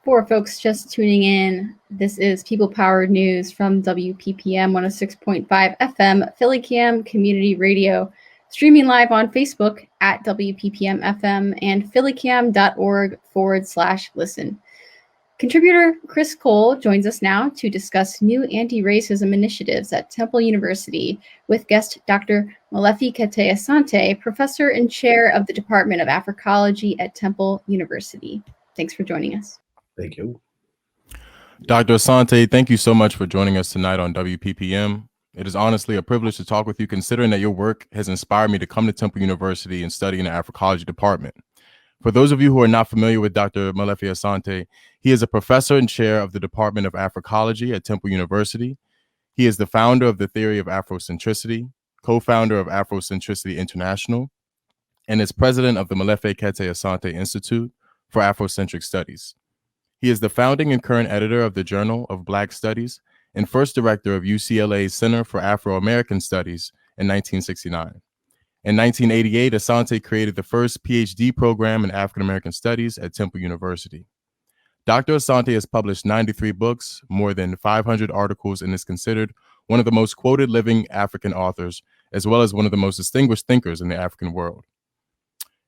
For folks just tuning in, this is People Powered News from WPPM 106.5 FM, Philly Cam Community Radio, streaming live on Facebook at WPPM FM and phillycam.org/listen. Contributor Chris Cole joins us now to discuss new anti-racism initiatives at Temple University with guest Dr. Molefi Asante, professor and chair of the Department of Africology at Temple University. Thanks for joining us. Thank you. Dr. Asante, thank you so much for joining us tonight on WPPM. It is honestly a privilege to talk with you, considering that your work has inspired me to come to Temple University and study in the Africology department. For those of you who are not familiar with Dr. Molefi Asante, he is a professor and chair of the Department of Africology at Temple University. He is the founder of the theory of Afrocentricity, co-founder of Afrocentricity International, and is president of the Molefi Asante Institute for Afrocentric Studies. He is the founding and current editor of the Journal of Black Studies and first director of UCLA's Center for Afro-American Studies in 1969. In 1988, Asante created the first PhD program in African-American Studies at Temple University. Dr. Asante has published 93 books, more than 500 articles, and is considered one of the most quoted living African authors, as well as one of the most distinguished thinkers in the African world.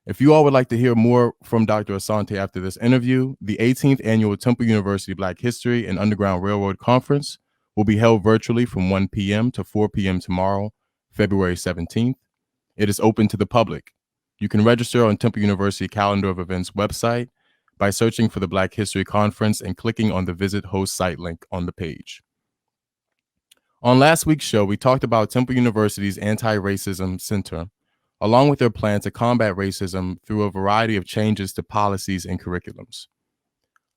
If you all would like to hear more from Dr. Asante after this interview, the 18th Annual Temple University Black History and Underground Railroad Conference will be held virtually from 1 p.m. to 4 p.m. tomorrow, February 17th. It is open to the public. You can register on Temple University Calendar of Events website by searching for the Black History Conference and clicking on the Visit Host site link on the page. On last week's show, we talked about Temple University's Anti-Racism Center, along with their plan to combat racism through a variety of changes to policies and curriculums.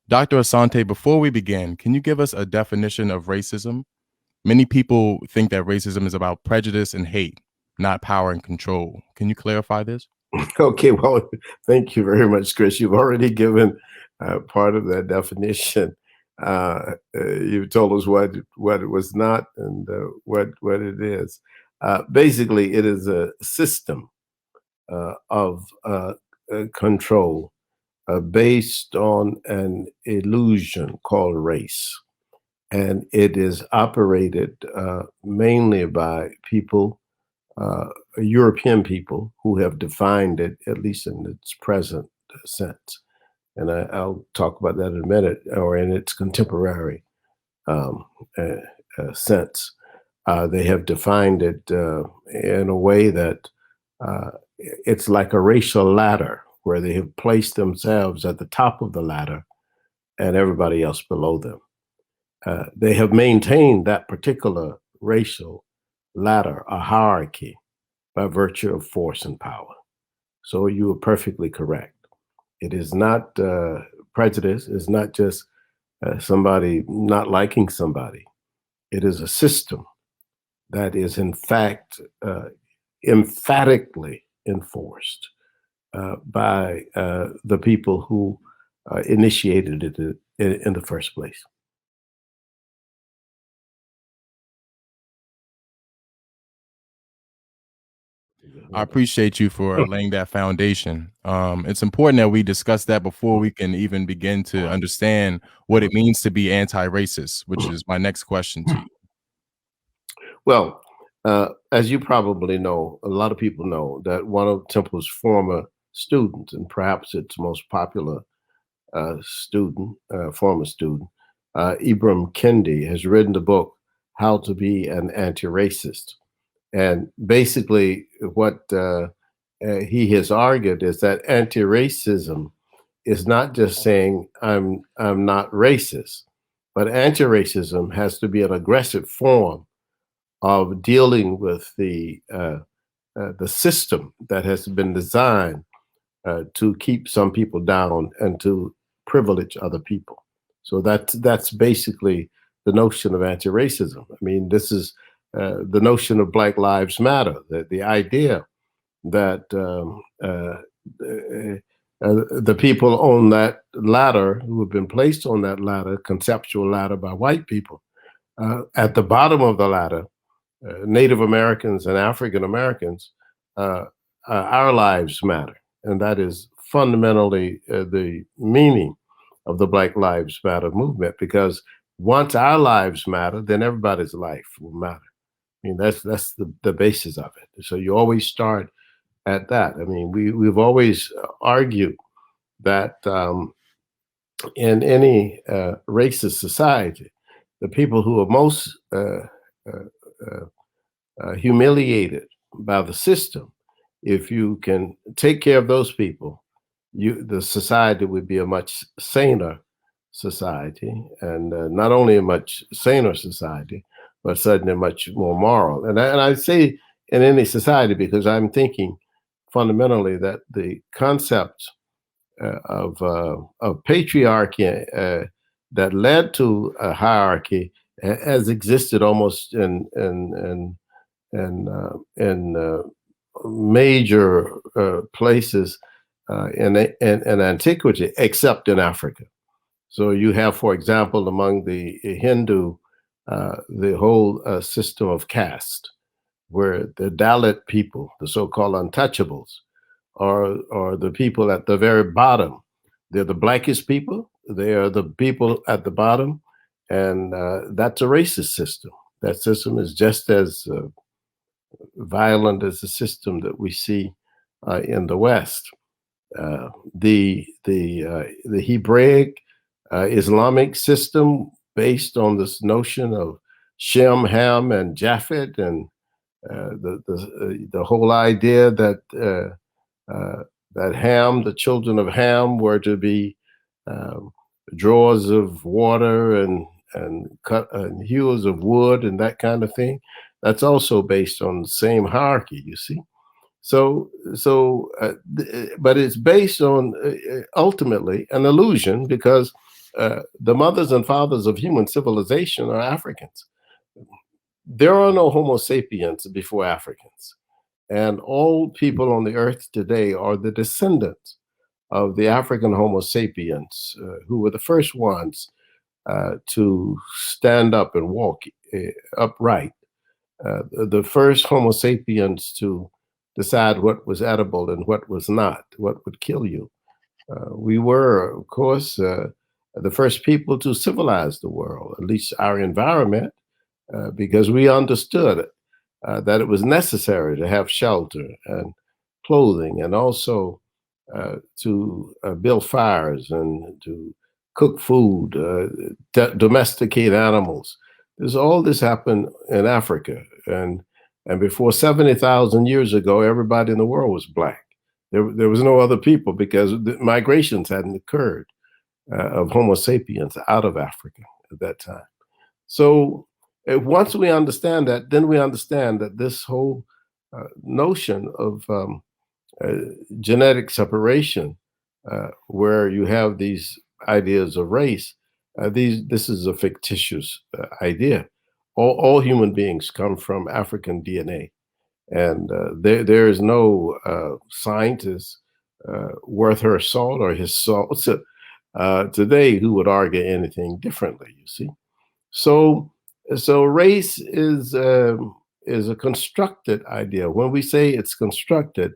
Dr. Asante, before we begin, can you give us a definition of racism? Many people think that racism is about prejudice and hate, not power and control. Can you clarify this? Okay, well, thank you very much, Chris. You've already given part of that definition. You've told us what it was not and what it is. Basically, it is a system of control based on an illusion called race. And it is operated mainly by people, European people, who have defined it, at least in its present sense. And I'll talk about that in a minute, or in its contemporary sense. They have defined it in a way that it's like a racial ladder where they have placed themselves at the top of the ladder and everybody else below them. They have maintained that particular racial ladder, a hierarchy, by virtue of force and power. So you are perfectly correct. It is not prejudice. It's not just somebody not liking somebody. It is a system that is, in fact, emphatically enforced by the people who initiated it in the first place. I appreciate you for laying that foundation. It's important that we discuss that before we can even begin to understand what it means to be anti-racist, which is my next question to you. Well, as you probably know, a lot of people know that one of Temple's former students, and perhaps its most popular former student, Ibram Kendi, has written the book, How to Be an Anti-Racist. And basically what he has argued is that anti-racism is not just saying I'm not racist, but anti-racism has to be an aggressive form of dealing with the system that has been designed to keep some people down and to privilege other people. So that's basically the notion of anti-racism. I mean, this is the notion of Black Lives Matter, that the idea that the people on that ladder, who have been placed on that ladder, conceptual ladder by white people, at the bottom of the ladder, Native Americans and African Americans, our lives matter. And that is fundamentally the meaning of the Black Lives Matter movement, because once our lives matter, then everybody's life will matter. I mean, that's the basis of it. So you always start at that. I mean, we've always argued that in any racist society, the people who are most humiliated by the system, if you can take care of those people, the society would be a much saner society, and not only a much saner society, but certainly much more moral. And I say in any society because I'm thinking fundamentally that the concept of patriarchy that led to a hierarchy has existed almost in major places in antiquity, except in Africa. So you have, for example, among the Hindu, the whole system of caste, where the Dalit people, the so-called untouchables, are the people at the very bottom. They're the blackest people. They are the people at the bottom, and that's a racist system. That system is just as violent as the system that we see in the West. The Hebraic Islamic system, based on this notion of Shem, Ham, and Japhet, and the whole idea that that Ham, the children of Ham, were to be drawers of water and cut and hewers of wood and that kind of thing. That's also based on the same hierarchy, you see. But it's based on ultimately an illusion, because the mothers and fathers of human civilization are Africans. There are no Homo sapiens before Africans. And all people on the earth today are the descendants of the African Homo sapiens, who were the first ones to stand up and walk upright. The first Homo sapiens to decide what was edible and what was not, what would kill you. We were, of course, the first people to civilize the world, at least our environment, because we understood that it was necessary to have shelter and clothing, and also to build fires and to cook food, domesticate animals. All this happened in Africa, and before 70,000 years ago, everybody in the world was black. There was no other people, because the migrations hadn't occurred of Homo sapiens out of Africa at that time. So once we understand that, then we understand that this whole notion of genetic separation, where you have these ideas of race, this is a fictitious idea. All human beings come from African DNA, and there is no scientist worth her salt or his salt today who would argue anything differently. You see, so race is a constructed idea. When we say it's constructed,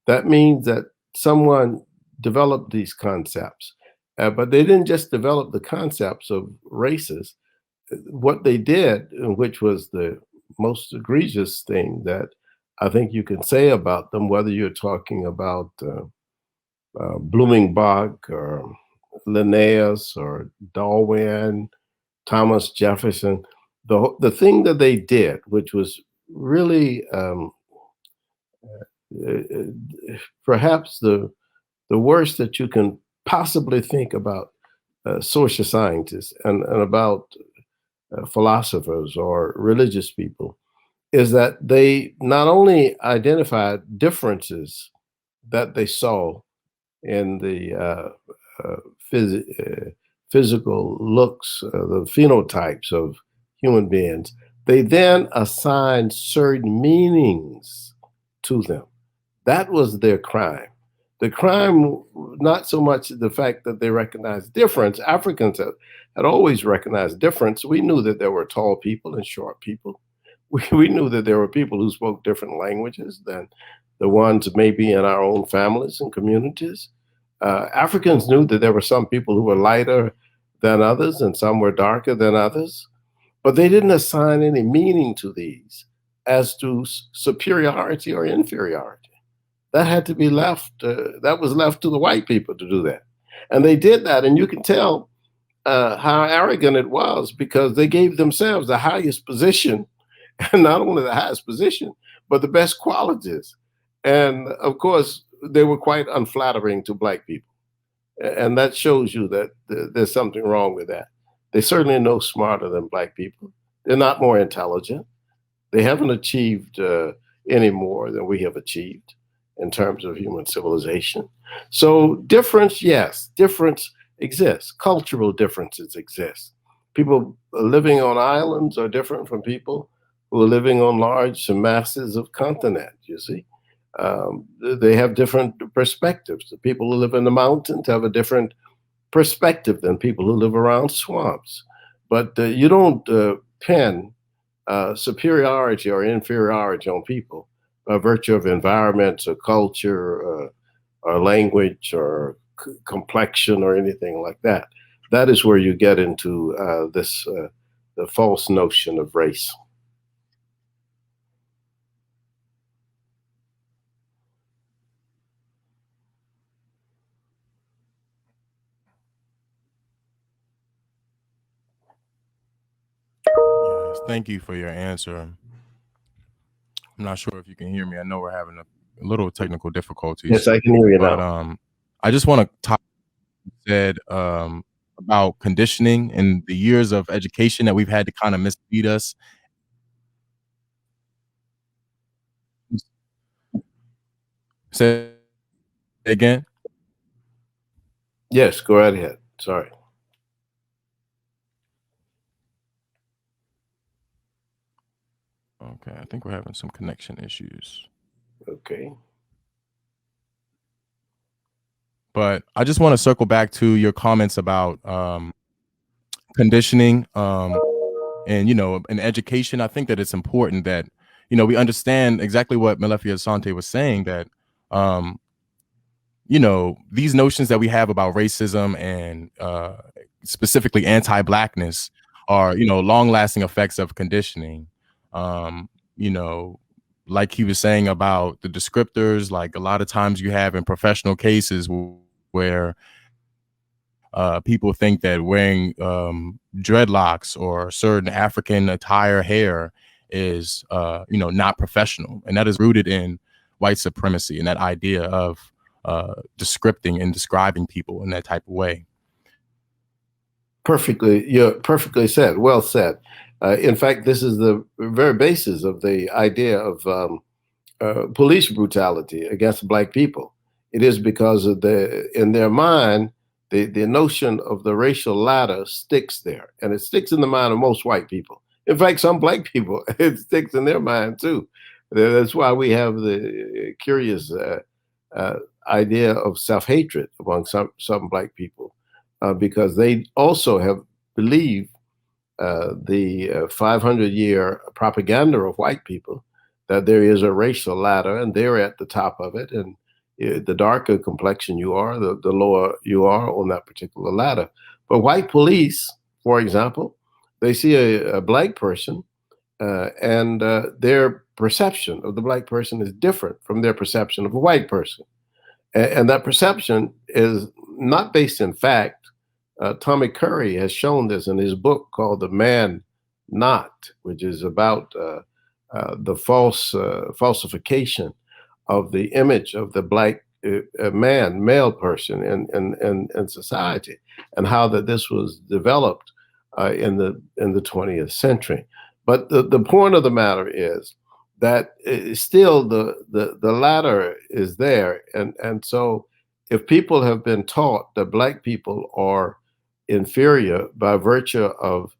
that means that someone developed these concepts, but they didn't just develop the concepts of races. What they did, which was the most egregious thing that I think you can say about them, whether you're talking about Blumenbach or Linnaeus or Darwin, Thomas Jefferson, the thing that they did, which was really perhaps the worst that you can possibly think about social scientists and about philosophers or religious people, is that they not only identified differences that they saw in the physical looks, the phenotypes of human beings, they then assigned certain meanings to them. That was their crime. The crime, not so much the fact that they recognized difference. Africans had always recognized difference. We knew that there were tall people and short people. We knew that there were people who spoke different languages than the ones maybe in our own families and communities. Africans knew that there were some people who were lighter than others and some were darker than others, but they didn't assign any meaning to these as to superiority or inferiority. That had to be left, that was left to the white people to do that. And they did that, and you can tell how arrogant it was because they gave themselves the highest position, and not only the highest position, but the best qualities. And of course, they were quite unflattering to Black people. And that shows you that there's something wrong with that. They certainly are no smarter than Black people. They're not more intelligent. They haven't achieved any more than we have achieved in terms of human civilization. So difference, yes, difference exists. Cultural differences exist. People living on islands are different from people who are living on large masses of continent, you see. They have different perspectives. The people who live in the mountains have a different perspective than people who live around swamps. But you don't pin superiority or inferiority on people by virtue of environments or culture or language or complexion or anything like that. That is where you get into the false notion of race. Yes, thank you for your answer. I'm not sure if you can hear me. I know we're having a little technical difficulties. Yes, I can hear you but now. I just want to talk said about conditioning and the years of education that we've had to kind of mislead us. Say again. Yes, go right ahead. Sorry. Okay, I think we're having some connection issues. Okay. But I just want to circle back to your comments about conditioning and, you know, in education. I think that it's important that, you know, we understand exactly what Molefi Asante was saying, that you know, these notions that we have about racism and specifically anti-Blackness are, you know, long-lasting effects of conditioning. You know, like he was saying about the descriptors, like a lot of times you have in professional cases where people think that wearing dreadlocks or certain African attire hair is, you know, not professional. And that is rooted in white supremacy and that idea of descripting and describing people in that type of way. You're perfectly said. Well said. In fact, this is the very basis of the idea of police brutality against Black people. It is because of in their mind, the notion of the racial ladder sticks there, and it sticks in the mind of most white people. In fact, some Black people, it sticks in their mind too. That's why we have the curious idea of self-hatred among some Black people, because they also have believed the 500-year propaganda of white people that there is a racial ladder and they're at the top of it. And the darker complexion you are, the lower you are on that particular ladder. But white police, for example, they see a Black person and their perception of the Black person is different from their perception of a white person. And that perception is not based in fact. Tommy Curry has shown this in his book called The Man Not, which is about the falsification of the image of the Black male person in society, and how that this was developed in the 20th century. But the point of the matter is that still the ladder is there, and so if people have been taught that Black people are inferior by virtue of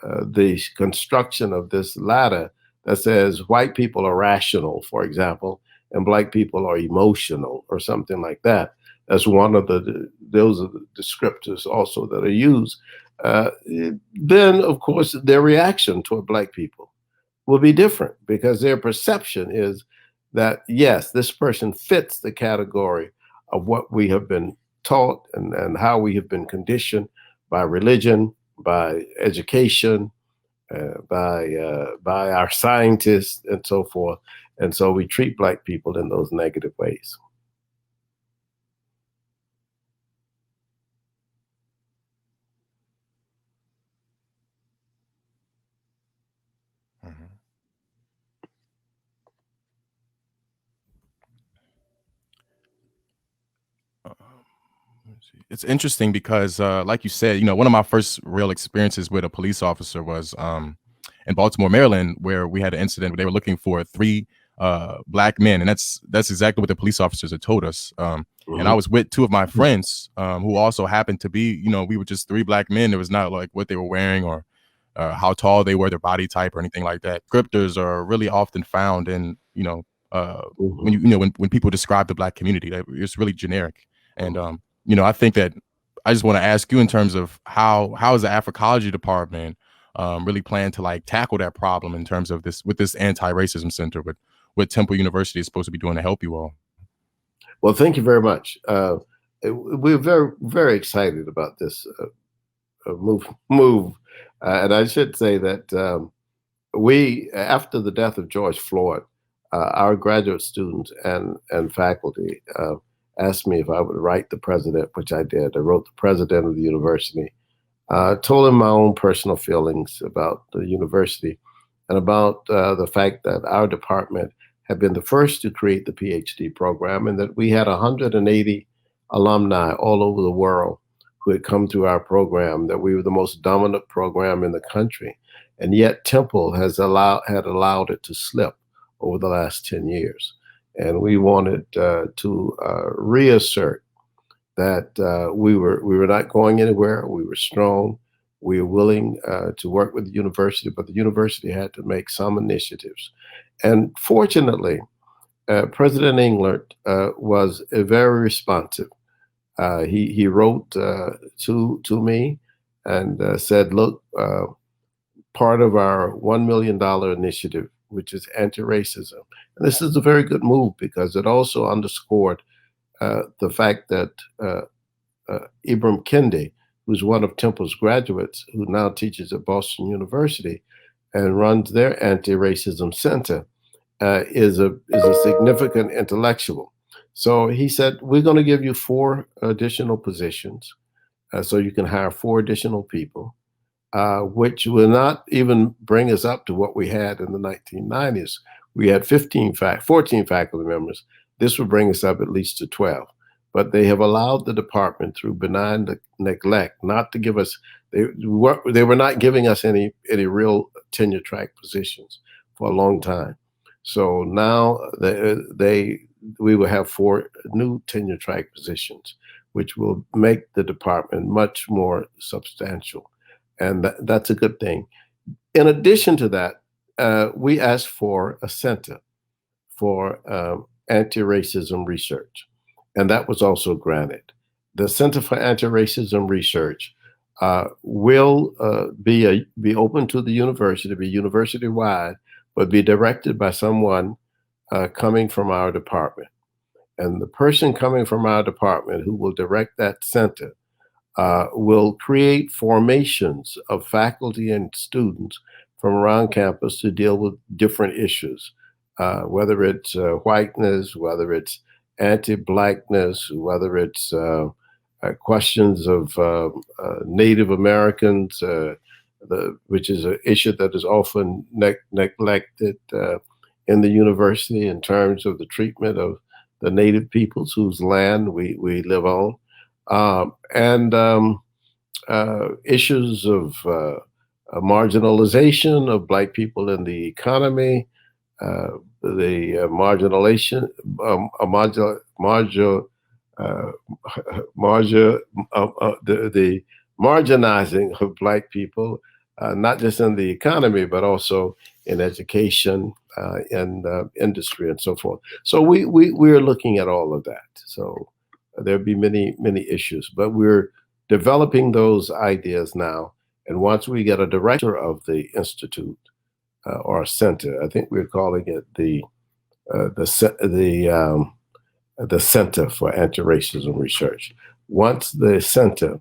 the construction of this ladder that says white people are rational, for example, and Black people are emotional or something like that. That's one of those are the descriptors also that are used. Then, of course, their reaction toward Black people will be different because their perception is that, yes, this person fits the category of what we have been taught and how we have been conditioned by religion, by education, by our scientists and so forth. And so we treat Black people in those negative ways. It's interesting because, like you said, one of my first real experiences with a police officer was in Baltimore, Maryland, where we had an incident where they were looking for 3 Black men, and that's exactly what the police officers had told us. And I was with 2 of my friends who also happened to be, we were just 3 Black men. It was not like what they were wearing or how tall they were, their body type, or anything like that. Descriptors are really often found in, when people describe the Black community, it's really generic. And I think that I just want to ask you in terms of how is the Africology department really plan to like tackle that problem in terms of this anti-racism center, with what Temple University is supposed to be doing to help you all? Well, thank you very much. We're very, very excited about this move. And I should say that we, after the death of George Floyd, our graduate students and faculty asked me if I would write the president, which I did. I wrote the president of the university, told him my own personal feelings about the university and about the fact that our department had been the first to create the PhD program, and that we had 180 alumni all over the world who had come through our program, that we were the most dominant program in the country. And yet Temple had allowed it to slip over the last 10 years. And we wanted to reassert that we were not going anywhere. We were strong. We were willing to work with the university, but the university had to make some initiatives. And fortunately, President England was very responsive. He wrote to me and said, look, part of our $1 million initiative, which is anti-racism. And this is a very good move because it also underscored the fact that Ibram Kendi, who's one of Temple's graduates, who now teaches at Boston University and runs their anti-racism center, is a significant intellectual. So he said, we're going to give you 4 additional positions so you can hire 4 additional people, which will not even bring us up to what we had in the 1990s. We had 14 faculty members. This would bring us up at least to 12. But they have allowed the department, through benign neglect, not to give us, they were not giving us any real tenure track positions for a long time. So now we will have 4 new tenure track positions, which will make the department much more substantial. And that's a good thing. In addition to that, we asked for a center for anti-racism research, and that was also granted. The Center for Anti-Racism Research will be open to the university, be university-wide, but be directed by someone coming from our department. And the person coming from our department who will direct that center will create formations of faculty and students from around campus to deal with different issues, whether it's whiteness, whether it's anti-Blackness, whether it's questions of Native Americans, which is an issue that is often neglected in the university in terms of the treatment of the Native peoples whose land we live on, and issues of marginalization of Black people in the economy, the the marginizing of Black people, not just in the economy, but also in education and industry and so forth. So we're looking at all of that. So there'll be many issues, but we're developing those ideas now. And once we get a director of the institute or center, I think we're calling it the Center for Anti-Racism Research. Once the center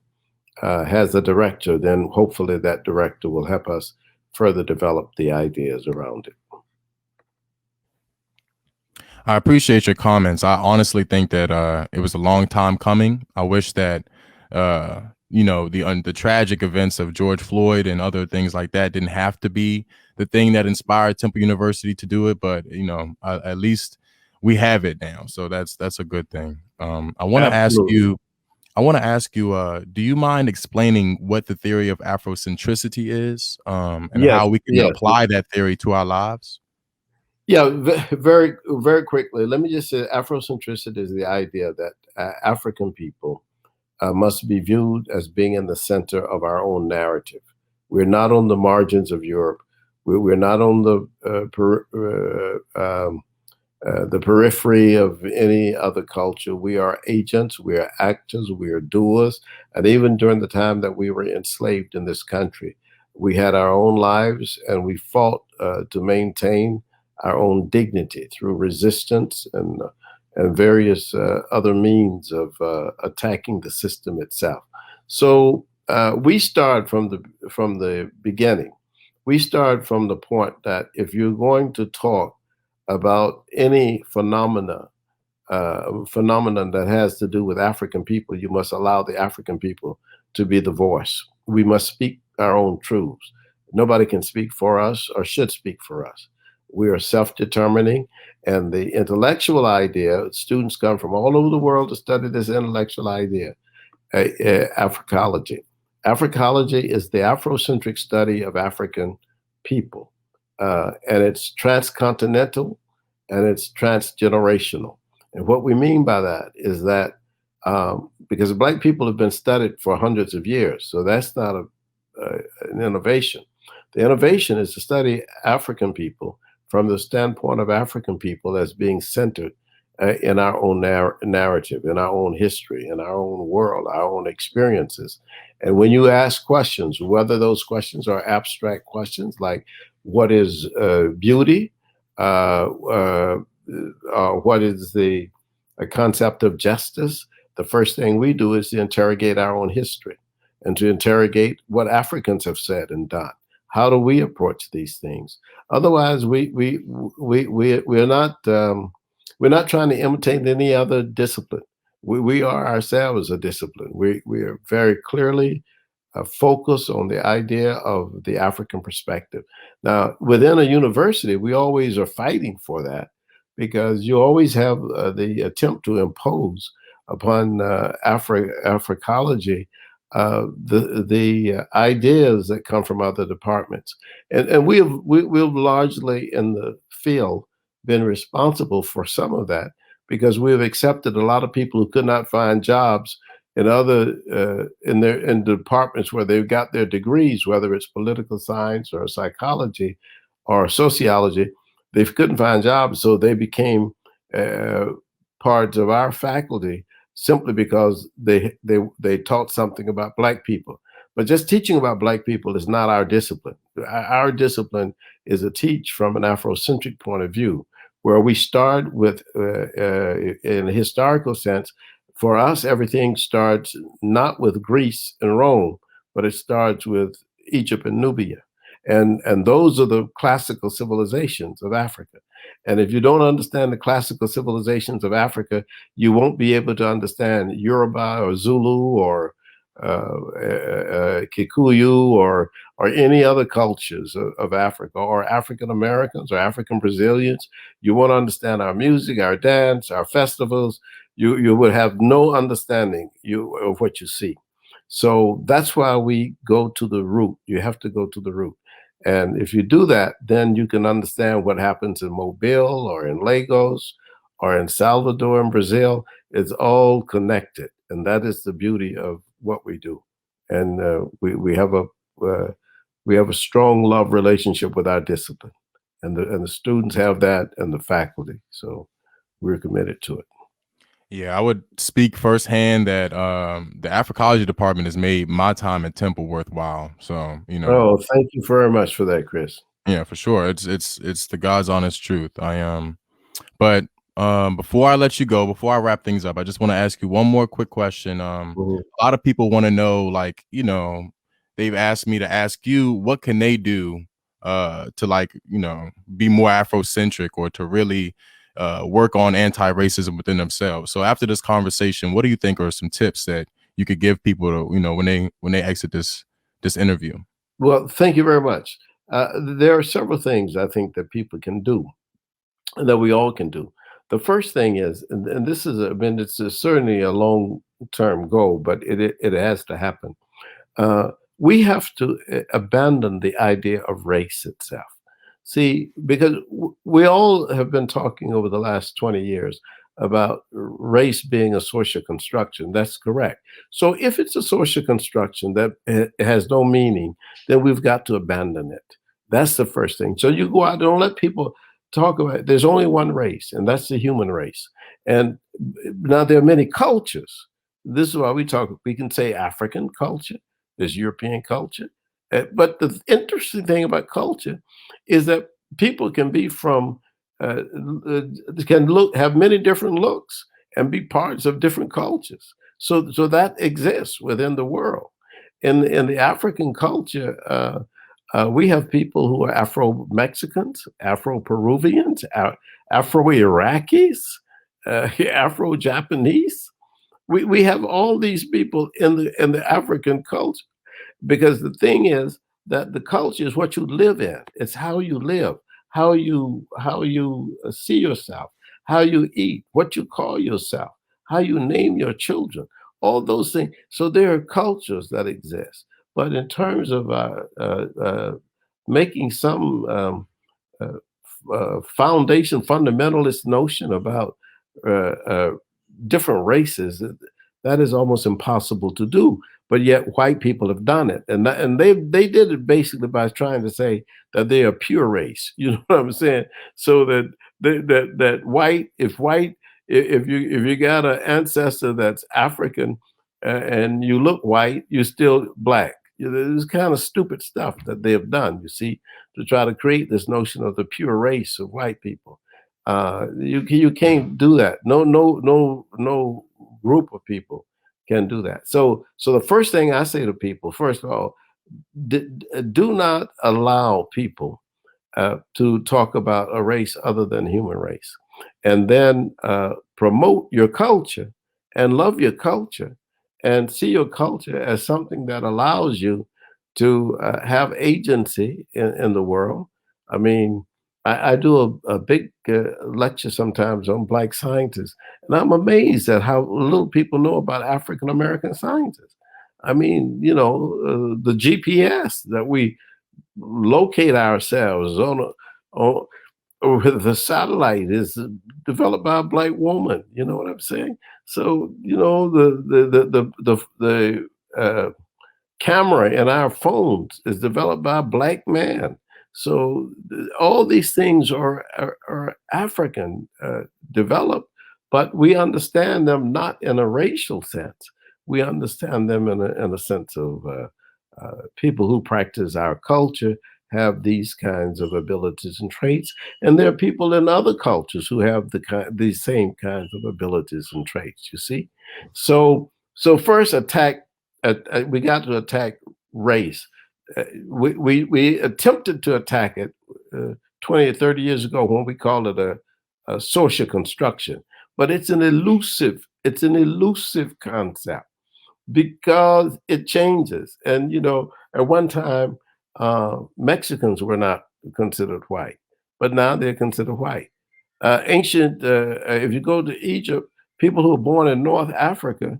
has a director, then hopefully that director will help us further develop the ideas around it. I appreciate your comments. I honestly think that it was a long time coming. I wish that the tragic events of George Floyd and other things like that didn't have to be the thing that inspired Temple University to do it. But at least we have it now, so that's a good thing. I want to ask you. Do you mind explaining what the theory of Afrocentricity is, and how we can apply that theory to our lives? Yeah, very, very quickly. Let me just say Afrocentricity is the idea that African people must be viewed as being in the center of our own narrative. We're not on the margins of Europe. We're not on the periphery of any other culture. We are agents, we are actors, we are doers. And even during the time that we were enslaved in this country, we had our own lives and we fought to maintain our own dignity through resistance and various other means of attacking the system itself. So we start from the beginning. We start from the point that if you're going to talk about any phenomenon that has to do with African people, you must allow the African people to be the voice. We must speak our own truths. Nobody can speak for us or should speak for us. We are self-determining, and the intellectual idea, students come from all over the world to study this intellectual idea, Africology. Africology is the Afrocentric study of African people, and it's transcontinental and it's transgenerational. And what we mean by that is that because Black people have been studied for hundreds of years, so that's not an innovation. The innovation is to study African people from the standpoint of African people as being centered in our own narrative, in our own history, in our own world, our own experiences. And when you ask questions, whether those questions are abstract questions like what is beauty, what is the concept of justice, the first thing we do is to interrogate our own history and to interrogate what Africans have said and done. How do we approach these things? Otherwise, we're not trying to imitate any other discipline. We are ourselves a discipline. We are very clearly focused on the idea of the African perspective. Now, within a university, we always are fighting for that because you always have the attempt to impose upon Africology the ideas that come from other departments, and we've largely in the field been responsible for some of that because we've accepted a lot of people who could not find jobs in other in departments where they've got their degrees, whether it's political science or psychology or sociology. They couldn't find jobs, so they became parts of our faculty simply because they taught something about Black people. But just teaching about Black people is not our discipline. Our discipline is to teach from an Afrocentric point of view, where we start with, in a historical sense, for us, everything starts not with Greece and Rome, but it starts with Egypt and Nubia. And those are the classical civilizations of Africa. And if you don't understand the classical civilizations of Africa, you won't be able to understand Yoruba or Zulu or Kikuyu or any other cultures of Africa, or African Americans or African Brazilians. You won't understand our music, our dance, our festivals. You would have no understanding of what you see. So that's why we go to the root. You have to go to the root. And if you do that, then you can understand what happens in Mobile or in Lagos or in Salvador and Brazil. It's all connected. And that is the beauty of what we do. And we have a strong love relationship with our discipline. And the students have that, and the faculty. So we're committed to it. Yeah, I would speak firsthand that the Africology department has made my time at Temple worthwhile. So, Oh, thank you very much for that, Chris. Yeah, for sure. It's the God's honest truth. But Before I let you go, before I wrap things up, I just want to ask you one more quick question. Mhm. A lot of people want to know, like, they've asked me to ask you, what can they do to, like, be more Afrocentric, or to really work on anti-racism within themselves. So after this conversation, what do you think are some tips that you could give people to, when they exit this interview? Well, thank you very much. There are several things I think that people can do, that we all can do. The first thing is, and this is, I mean, certainly a long-term goal, but it has to happen. Uh, we have to abandon the idea of race itself. See, because we all have been talking over the last 20 years about race being a social construction. That's correct. So if it's a social construction that has no meaning, then we've got to abandon it. That's the first thing. So you go out, don't let people talk about it. There's only one race, and that's the human race. And now there are many cultures. This is why we can say African culture, there's European culture. But the interesting thing about culture is that people can be from, uh, have many different looks and be parts of different cultures. So that exists within the world. In the African culture, we have people who are Afro Mexicans, Afro Peruvians, Afro Iraqis, Afro Japanese. We have all these people in the African culture, because the thing is that the culture is what you live in. It's how you live, how you see yourself, how you eat, what you call yourself, how you name your children, all those things. So there are cultures that exist. But in terms of making some uh, foundation fundamentalist notion about uh, uh, different races, that is almost impossible to do. But yet white people have done it, and they did it basically by trying to say that they are pure race. You know what I'm saying? So that that white, if you got an ancestor that's African, and you look white, you're still black. This kind of stupid stuff that they have done, you see, to try to create this notion of the pure race of white people. You can't do that. No group of people can do that. So the first thing I say to people, first of all, do not allow people to talk about a race other than human race, and then promote your culture and love your culture, and see your culture as something that allows you to have agency in the world. I mean, I do a big lecture sometimes on Black scientists, and I'm amazed at how little people know about African American scientists. I mean, the GPS that we locate ourselves on with the satellite is developed by a Black woman. You know what I'm saying? So the camera in our phones is developed by a Black man. So all these things are African developed, but we understand them not in a racial sense. We understand them in a sense of people who practice our culture have these kinds of abilities and traits, and there are people in other cultures who have these same kinds of abilities and traits. You see, so first we got to attack race. We attempted to attack it 20 or 30 years ago when we called it a social construction, but it's an elusive concept, because it changes. And at one time, Mexicans were not considered white, but now they're considered white. If you go to Egypt, people who were born in North Africa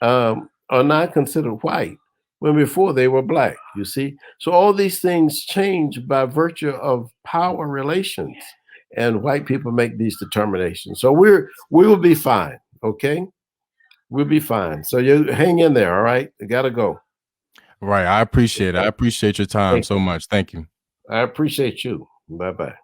are not considered white, when before they were Black. You see, so all these things change by virtue of power relations, and white people make these determinations. So we will be fine. Okay. We'll be fine. So you hang in there. All right. I gotta go. Right. I appreciate it. I appreciate your time so much. Thank you. I appreciate you. Bye-bye.